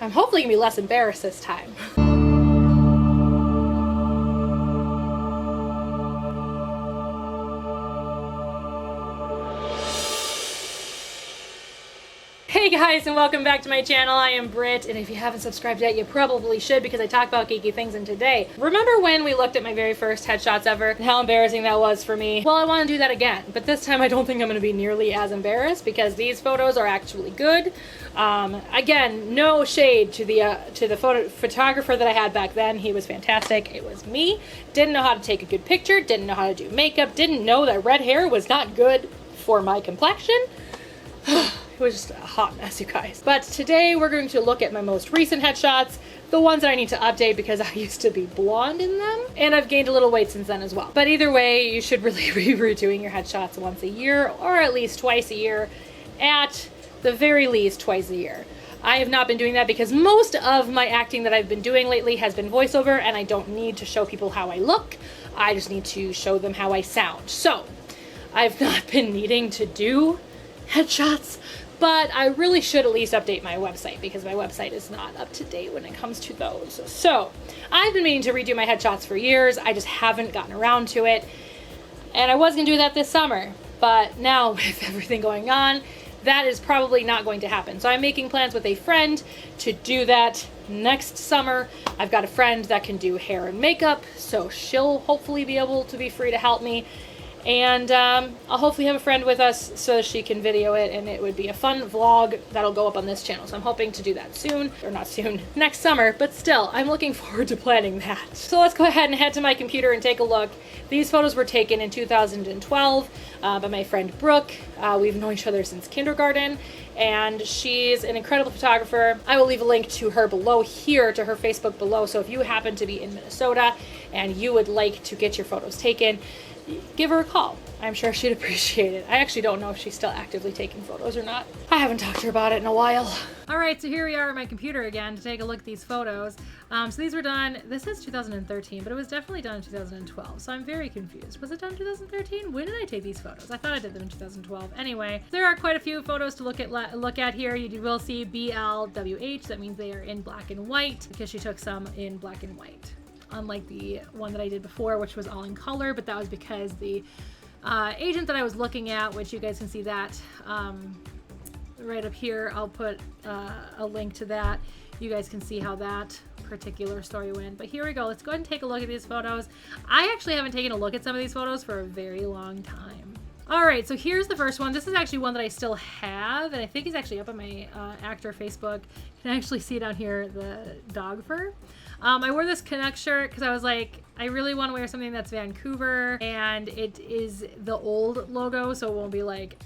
I'm hopefully gonna be less embarrassed this time. Hey guys, and welcome back to my channel. I am Britt, and if you haven't subscribed yet, you probably should because I talk about geeky things in today. Remember when we looked at my very first headshots ever and how embarrassing that was for me? Well, I want to do that again, but this time I don't think I'm going to be nearly as embarrassed because these photos are actually good. Again, no shade to the photographer that I had back then. He was fantastic. It was me. Didn't know how to take a good picture, didn't know how to do makeup, didn't know that red hair was not good for my complexion. It was just a hot mess, you guys. But today we're going to look at my most recent headshots, the ones that I need to update because I used to be blonde in them, and I've gained a little weight since then as well. But either way, you should really be redoing your headshots once a year, or at least twice a year, at the very least twice a year. I have not been doing that because most of my acting that I've been doing lately has been voiceover, and I don't need to show people how I look. I just need to show them how I sound. So I've not been needing to do headshots, but I really should at least update my website because my website is not up to date when it comes to those. So I've been meaning to redo my headshots for years. I just haven't gotten around to it. And I was gonna do that this summer, but now with everything going on, that is probably not going to happen. So I'm making plans with a friend to do that next summer. I've got a friend that can do hair and makeup, so she'll hopefully be able to be free to help me. And I'll hopefully have a friend with us so she can video it, and it would be a fun vlog that'll go up on this channel. So I'm hoping to do that soon, or not soon, next summer, but still, I'm looking forward to planning that. So let's go ahead and head to my computer and take a look. These photos were taken in 2012 by my friend Brooke. We've known each other since kindergarten, and she's an incredible photographer. I will leave a link to her below here, to her Facebook below, so if you happen to be in Minnesota and you would like to get your photos taken, give her a call. I'm sure she'd appreciate it. I actually don't know if she's still actively taking photos or not. I haven't talked to her about it in a while. All right, so here we are at my computer again to take a look at these photos. So these were done, this is 2013, but it was definitely done in 2012. So I'm very confused. Was it done in 2013? When did I take these photos? I thought I did them in 2012. Anyway, there are quite a few photos to look at here. You will see BLWH. That means they are in black and white because she took some in black and white. Unlike the one that I did before, which was all in color, but that was because the agent that I was looking at, which you guys can see that right up here, I'll put a link to that. You guys can see how that particular story went. But here we go. Let's go ahead and take a look at these photos. I actually haven't taken a look at some of these photos for a very long time. All right, so here's the first one. This is actually one that I still have, and I think it's actually up on my actor Facebook. You can actually see down here the dog fur. I wore this Canuck shirt because I was like, I really want to wear something that's Vancouver, and it is the old logo, so it won't be like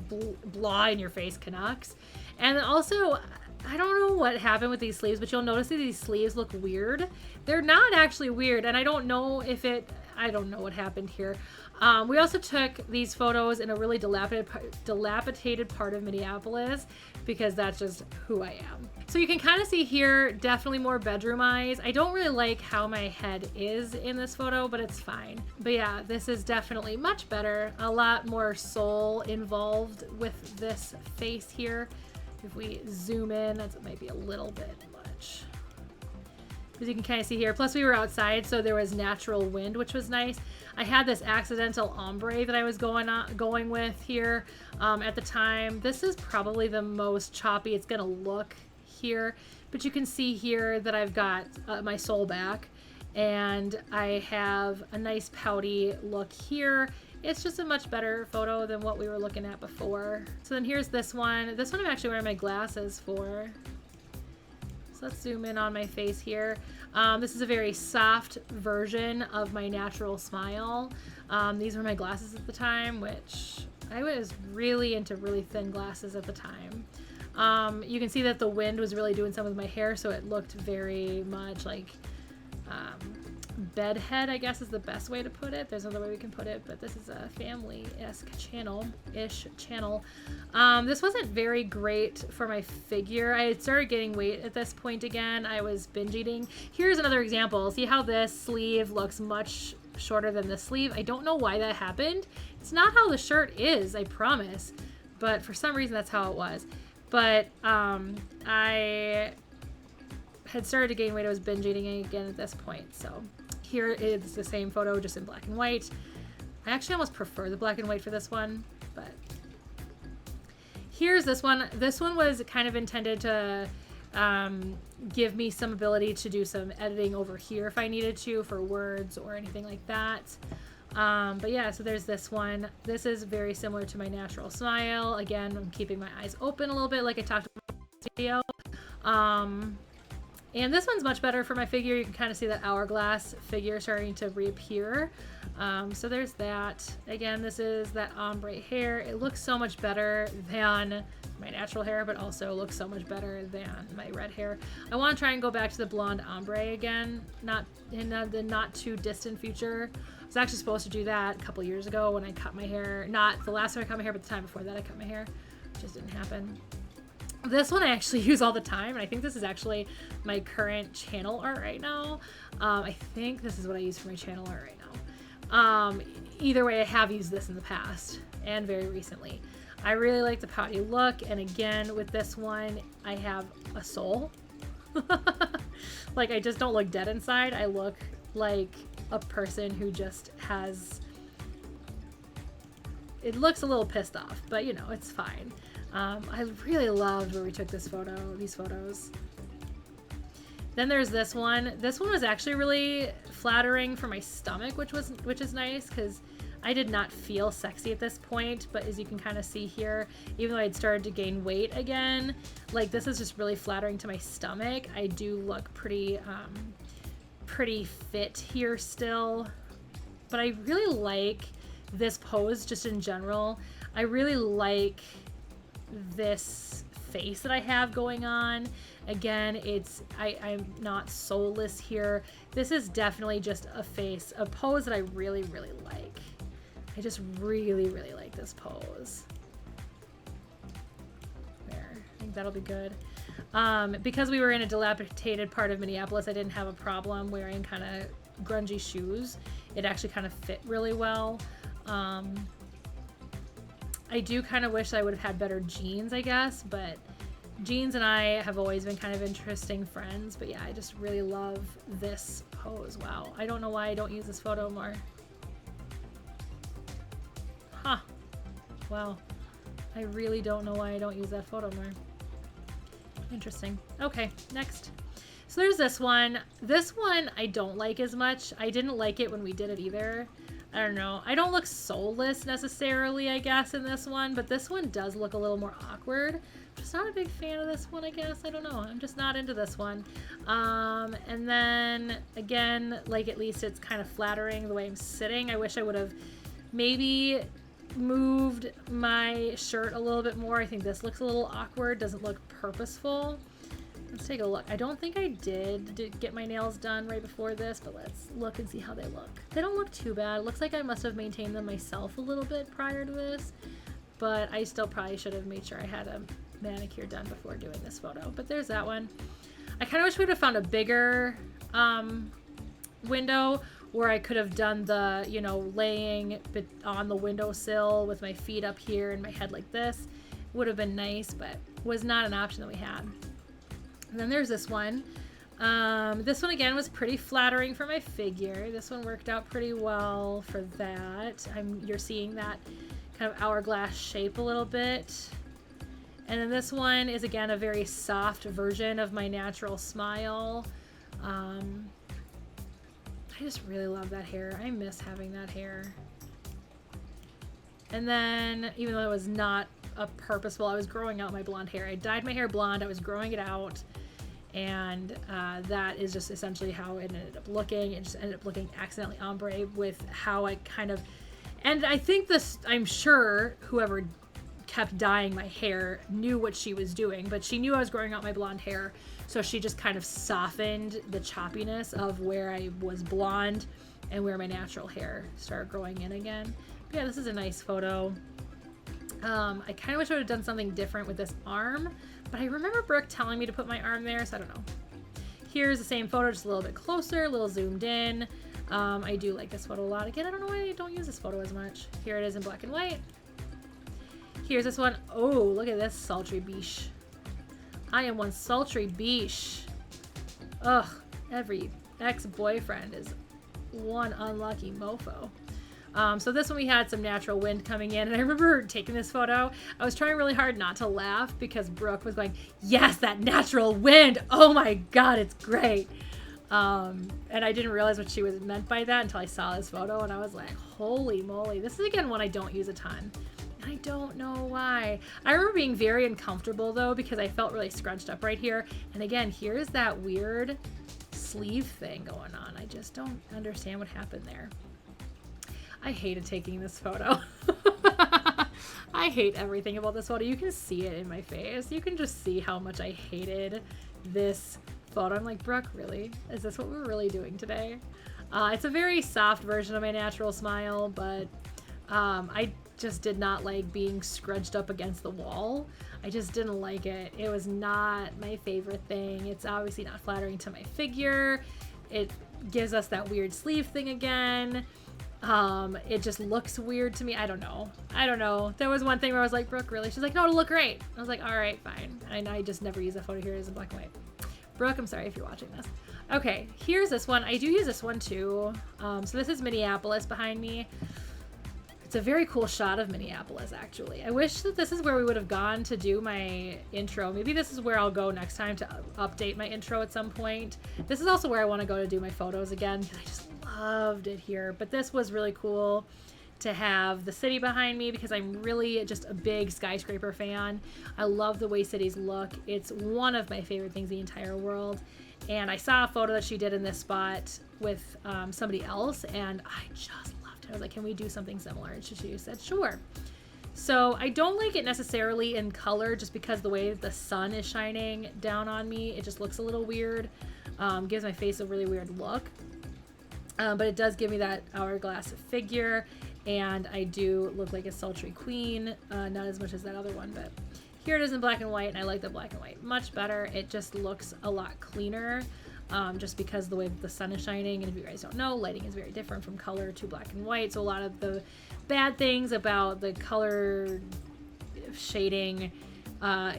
blah in your face Canucks. And also, I don't know what happened with these sleeves, but you'll notice that these sleeves look weird. They're not actually weird, and I don't know what happened here. We also took these photos in a really dilapidated part of Minneapolis because that's just who I am. So you can kind of see here, definitely more bedroom eyes. I don't really like how my head is in this photo, but it's fine. But yeah, this is definitely much better. A lot more soul involved with this face here. If we zoom in, that might be a little bit much. As you can kind of see here, plus we were outside, so there was natural wind, which was nice. I had this accidental ombre that I was going with here at the time. This is probably the most choppy it's gonna look here, but you can see here that I've got my soul back, and I have a nice pouty look here. It's just a much better photo than what we were looking at before. So then here's this one. This one I'm actually wearing my glasses for. So let's zoom in on my face here. This is a very soft version of my natural smile. These were my glasses at the time, which I was really into really thin glasses at the time. You can see that the wind was really doing some with my hair, so it looked very much like bedhead, I guess is the best way to put it. There's another way we can put it, but this is a family-esque channel-ish channel. This wasn't very great for my figure. I had started gaining weight at this point again. I was binge eating. Here's another example. See how this sleeve looks much shorter than this sleeve? I don't know why that happened. It's not how the shirt is, I promise. But for some reason, that's how it was. But I had started to gain weight. I was binge eating again at this point. So here is the same photo, just in black and white. I actually almost prefer the black and white for this one, but here's this one. This one was kind of intended to give me some ability to do some editing over here if I needed to for words or anything like that. But yeah, so there's this one. This is very similar to my natural smile. Again, I'm keeping my eyes open a little bit like I talked about in this video. And this one's much better for my figure. You can kind of see that hourglass figure starting to reappear. So there's that. Again, this is that ombre hair. It looks so much better than my natural hair, but also looks so much better than my red hair. I want to try and go back to the blonde ombre again, not in the not too distant future. I was actually supposed to do that a couple years ago when I cut my hair. Not the last time I cut my hair, but the time before that I cut my hair. It just didn't happen. This one I actually use all the time, and I think this is actually my current channel art right now. I think this is what I use for my channel art right now. Either way, I have used this in the past and very recently. I really like the pouty look, and again, with this one, I have a soul. Like, I just don't look dead inside. I look like a person who just has... It looks a little pissed off, but you know, it's fine. I really loved where we took these photos. Then there's this one. This one was actually really flattering for my stomach, which is nice because I did not feel sexy at this point, but as you can kind of see here, even though I'd started to gain weight again, like this is just really flattering to my stomach. I do look pretty fit here still, but I really like this pose just in general. I really like this face that I have going on. Again, I'm not soulless here. This is definitely just a face, a pose that I really, really like. I just really, really like this pose. There, I think that'll be good. Because we were in a dilapidated part of Minneapolis, I didn't have a problem wearing kind of grungy shoes. It actually kind of fit really well. I do kind of wish I would have had better jeans, I guess, but jeans and I have always been kind of interesting friends. But yeah, I just really love this pose. Wow, I don't know why I don't use this photo more. Huh. Wow. I really don't know why I don't use that photo more. Interesting. Okay, next. So there's this one. This one I don't like as much. I didn't like it when we did it either. I don't know. I don't look soulless necessarily, I guess, in this one, but this one does look a little more awkward. I'm just not a big fan of this one, I guess. I don't know. I'm just not into this one. And then, again, like at least it's kind of flattering the way I'm sitting. I wish I would have maybe moved my shirt a little bit more. I think this looks a little awkward. Doesn't look purposeful. Let's take a look. I don't think I did get my nails done right before this, but let's look and see how they look. They don't look too bad. It looks like I must have maintained them myself a little bit prior to this, but I still probably should have made sure I had a manicure done before doing this photo. But there's that one. I kind of wish we would have found a bigger window where I could have done the, you know, laying on the windowsill with my feet up here and my head like this. Would have been nice, but was not an option that we had. And then there's this one. This one again was pretty flattering for my figure. This one worked out pretty well for that. You're seeing that kind of hourglass shape a little bit. And then this one is again a very soft version of my natural smile. I just really love that hair. I miss having that hair. And then, even though it was not a purposeful, I was growing out my blonde hair. I dyed my hair blonde. I was growing it out. And that is just essentially how it ended up looking. It just ended up looking accidentally ombre with how I kind of... And I think this, I'm sure whoever kept dyeing my hair knew what she was doing, but she knew I was growing out my blonde hair, so she just kind of softened the choppiness of where I was blonde and where my natural hair started growing in again. But yeah, this is a nice photo. I kind of wish I would have done something different with this arm, but I remember Brooke telling me to put my arm there, so I don't know. Here's the same photo, just a little bit closer, a little zoomed in. I do like this photo a lot. Again, I don't know why I don't use this photo as much. Here it is in black and white. Here's this one. Oh, look at this sultry biche. I am one sultry biche. Ugh, every ex-boyfriend is one unlucky mofo. So this one we had some natural wind coming in, and I remember taking this photo. I was trying really hard not to laugh because Brooke was going, yes, that natural wind. Oh my God, it's great. And I didn't realize what she was meant by that until I saw this photo, and I was like, holy moly. This is, again, one I don't use a ton. And I don't know why. I remember being very uncomfortable, though, because I felt really scrunched up right here. And again, here's that weird sleeve thing going on. I just don't understand what happened there. I hated taking this photo. I hate everything about this photo. You can see it in my face. You can just see how much I hated this photo. I'm like, Brooke, really? Is this what we're really doing today? It's a very soft version of my natural smile, but I just did not like being scrunched up against the wall. I just didn't like it. It was not my favorite thing. It's obviously not flattering to my figure. It gives us that weird sleeve thing again. It just looks weird to me. I don't know. There was one thing where I was like, Brooke, really? She's like, no, it'll look great. I was like, all right, fine. And I just never use a photo here. It's in black and white. Brooke, I'm sorry if you're watching this. Okay, here's this one. I do use this one too. So this is Minneapolis behind me. It's a very cool shot of Minneapolis, actually. I wish that this is where we would have gone to do my intro. Maybe this is where I'll go next time to update my intro at some point. This is also where I want to go to do my photos again, because I just loved it here. But this was really cool to have the city behind me because I'm really just a big skyscraper fan. I love the way cities look. It's one of my favorite things in the entire world. And I saw a photo that she did in this spot with somebody else, and I just loved it. I was like, can we do something similar? And she said, sure. So I don't like it necessarily in color just because the way the sun is shining down on me, it just looks a little weird. Gives my face a really weird look. But it does give me that hourglass figure, and I do look like a sultry queen, not as much as that other one, but here it is in black and white, and I like the black and white much better. It just looks a lot cleaner, just because the way that the sun is shining, and if you guys don't know, lighting is very different from color to black and white, so a lot of the bad things about the color shading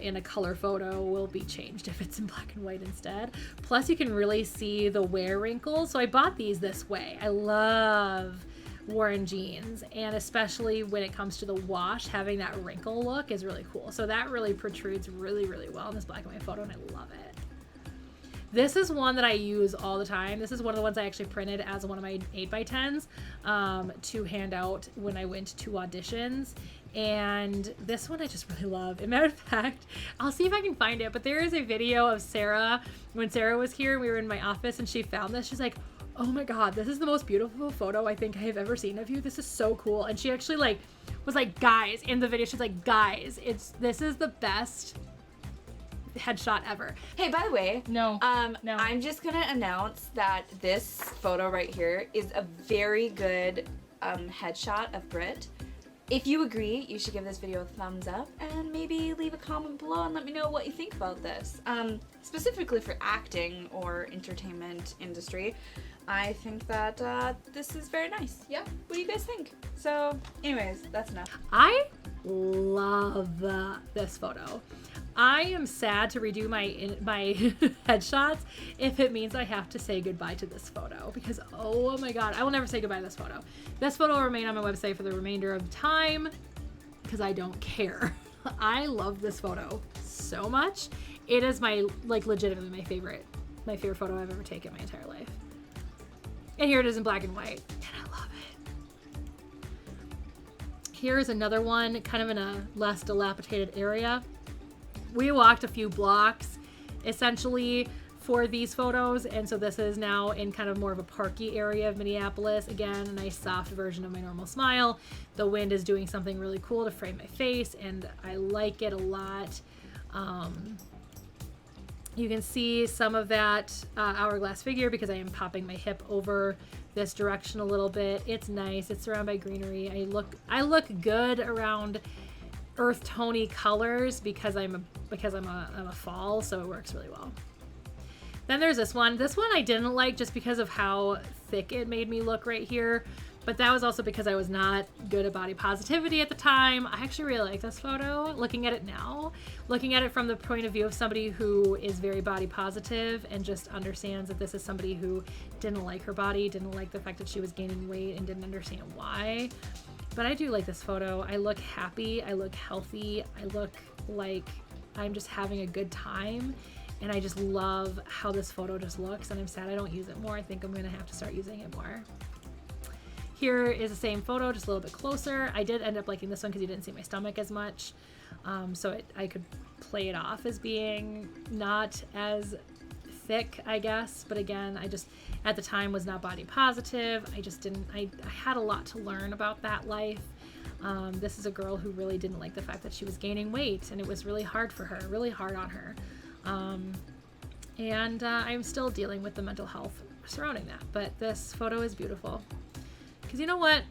in a color photo will be changed if it's in black and white instead. Plus you can really see the wear wrinkles. So I bought these this way. I love worn jeans, and especially when it comes to the wash, having that wrinkle look is really cool. So that really protrudes really, really well in this black and white photo, and I love it. This is one that I use all the time. This is one of the ones I actually printed as one of my 8x10s to hand out when I went to auditions. And this one I just really love. As a matter of fact, I'll see if I can find it, but there is a video of Sarah, when Sarah was here, we were in my office, and she found this. She's like, oh my God, this is the most beautiful photo I think I have ever seen of you. This is so cool. And she actually was like, guys, in the video, she's like, guys, this is the best headshot ever. Hey, by the way, no. I'm just gonna announce that this photo right here is a very good headshot of Brit. If you agree, you should give this video a thumbs up and maybe leave a comment below and let me know what you think about this. Specifically for acting or entertainment industry, I think that this is very nice. Yeah, what do you guys think? So anyways, that's enough. I love this photo. I am sad to redo my headshots if it means I have to say goodbye to this photo, because oh my God, I will never say goodbye to this photo. This photo will remain on my website for the remainder of time because I don't care. I love this photo so much. It is legitimately my favorite photo I've ever taken in my entire life. And here it is in black and white, and I love it. Here's another one, kind of in a less dilapidated area. We walked a few blocks essentially for these photos, and so this is now in kind of more of a parky area of Minneapolis. Again, a nice soft version of my normal smile. The wind is doing something really cool to frame my face, and I like it a lot. You can see some of that hourglass figure because I am popping my hip over this direction a little bit. It's nice. It's surrounded by greenery. I look good around earth tony colors because I'm a fall, so it works really well. Then there's this one. This one I didn't like just because of how thick it made me look right here. But that was also because I was not good at body positivity at the time. I actually really like this photo, looking at it now. Looking at it from the point of view of somebody who is very body positive and just understands that this is somebody who didn't like her body, didn't like the fact that she was gaining weight, and didn't understand why. But I do like this photo. I look happy, I look healthy, I look like I'm just having a good time. And I just love how this photo just looks, and I'm sad I don't use it more. I think I'm gonna have to start using it more. Here is the same photo, just a little bit closer. I did end up liking this one because you didn't see my stomach as much. So I could play it off as being not as thick, I guess. But again, I just, at the time, was not body positive. I had a lot to learn about that life. This is a girl who really didn't like the fact that she was gaining weight, and it was really hard for her, really hard on her. I'm still dealing with the mental health surrounding that. But this photo is beautiful. Because you know what?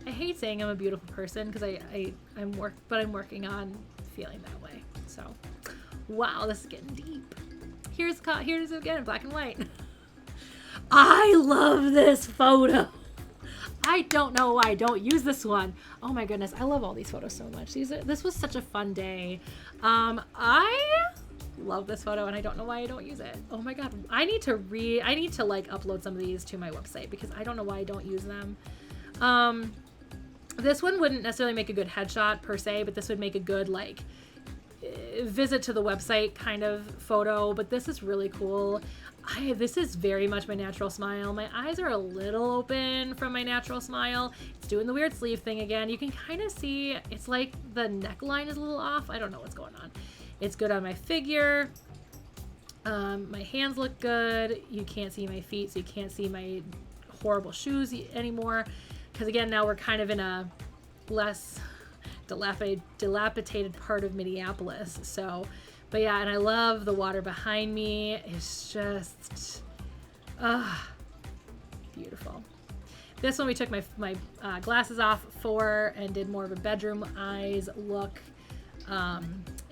I hate saying I'm a beautiful person because I'm working on feeling that way. So, wow, this is getting deep. Here's again in black and white. I love this photo. I don't know why I don't use this one. Oh my goodness, I love all these photos so much. This was such a fun day. I love this photo and I don't know why I don't use it. Oh my god, I need to like upload some of these to my website because I don't know why I don't use them. This one wouldn't necessarily make a good headshot per se, but this would make a good like visit to the website kind of photo. But this is really cool. This is very much my natural smile. My eyes are a little open from my natural smile. It's doing the weird sleeve thing again. You can kind of see it's like the neckline is a little off. I don't know what's going on. It's good on my figure. My hands look good. You can't see my feet, so you can't see my horrible shoes anymore. Because again, now we're kind of in a less dilapidated part of Minneapolis. So, but yeah, and I love the water behind me. It's just, beautiful. This one we took my glasses off for and did more of a bedroom eyes look.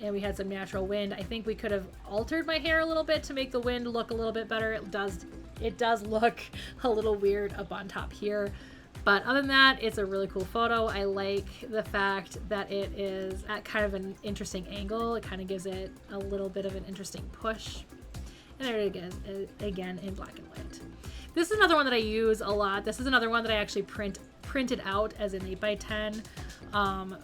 And we had some natural wind. I think we could have altered my hair a little bit to make the wind look a little bit better. It does look a little weird up on top here. But other than that, it's a really cool photo. I like the fact that it is at kind of an interesting angle. It kind of gives it a little bit of an interesting push. And there it is, again in black and white. This is another one that I use a lot. This is another one that I actually printed out as an 8x10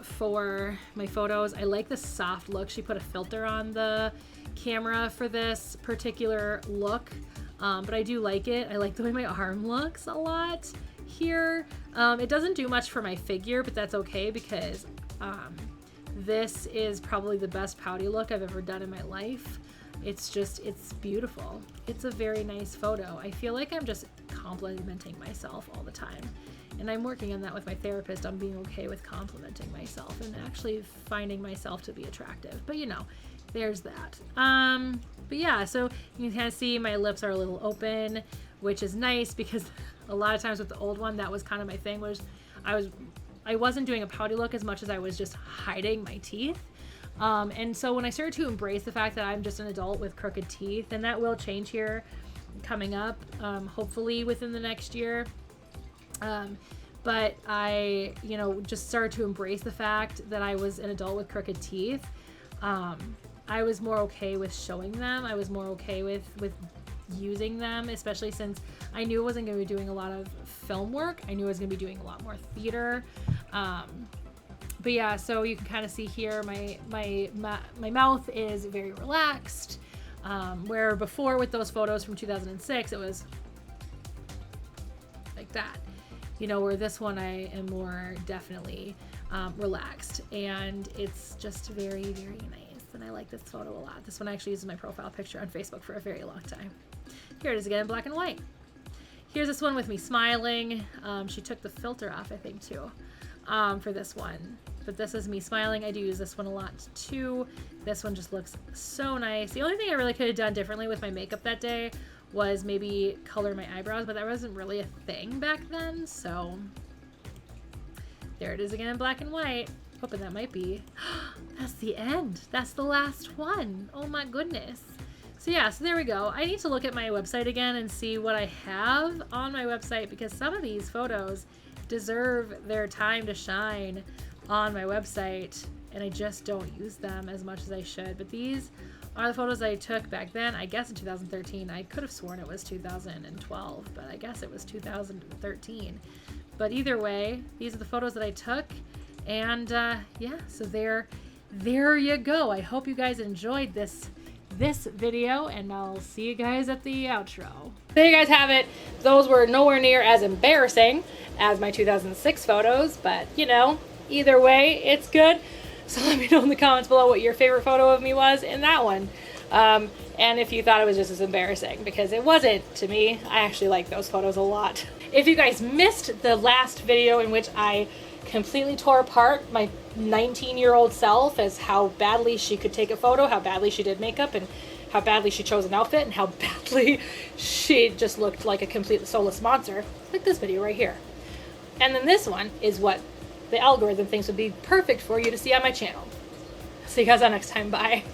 for my photos. I like the soft look. She put a filter on the camera for this particular look, but I do like it. I like the way my arm looks a lot here. It doesn't do much for my figure, but that's okay because this is probably the best pouty look I've ever done in my life. It's beautiful. It's a very nice photo. I feel like I'm just complimenting myself all the time. And I'm working on that with my therapist on being okay with complimenting myself and actually finding myself to be attractive. But you know, there's that. But yeah, so you can kind of see my lips are a little open, which is nice because a lot of times with the old one, that was kind of my thing, was I wasn't doing a pouty look as much as I was just hiding my teeth. And so when I started to embrace the fact that I'm just an adult with crooked teeth, and that will change here coming up, hopefully within the next year. But I, just started to embrace the fact that I was an adult with crooked teeth. I was more okay with showing them. I was more okay with using them, especially since I knew I wasn't going to be doing a lot of film work. I knew I was going to be doing a lot more theater. But yeah, so you can kind of see here my mouth is very relaxed, where before with those photos from 2006, it was like that. Where this one I am more definitely relaxed, and it's just very, very nice. And I like this photo a lot. This one I actually used as my profile picture on Facebook for a very long time. Here it is again in black and white. Here's this one with me smiling. She took the filter off, I think, too, for this one. But this is me smiling. I do use this one a lot, too. This one just looks so nice. The only thing I really could have done differently with my makeup that day was maybe color my eyebrows, but that wasn't really a thing back then, so there it is again in black and white. Hoping that might be. That's the end. That's the last one. Oh my goodness. So yeah, so there we go. I need to look at my website again and see what I have on my website, because some of these photos deserve their time to shine on my website, and I just don't use them as much as I should. But these are the photos I took back then, I guess in 2013. I could have sworn it was 2012, but I guess it was 2013. But either way, these are the photos that I took, and yeah, so there you go. I hope you guys enjoyed this video, and I'll see you guys at the outro. There you guys have it. Those were nowhere near as embarrassing as my 2006 photos, but you know, either way, it's good. So let me know in the comments below what your favorite photo of me was in that one. And if you thought it was just as embarrassing, because it wasn't to me. I actually like those photos a lot. If you guys missed the last video in which I completely tore apart my 19-year-old self as how badly she could take a photo, how badly she did makeup, and how badly she chose an outfit, and how badly she just looked like a complete soulless monster, like this video right here. And then this one is what the algorithm thinks would be perfect for you to see on my channel. See you guys on next time. Bye.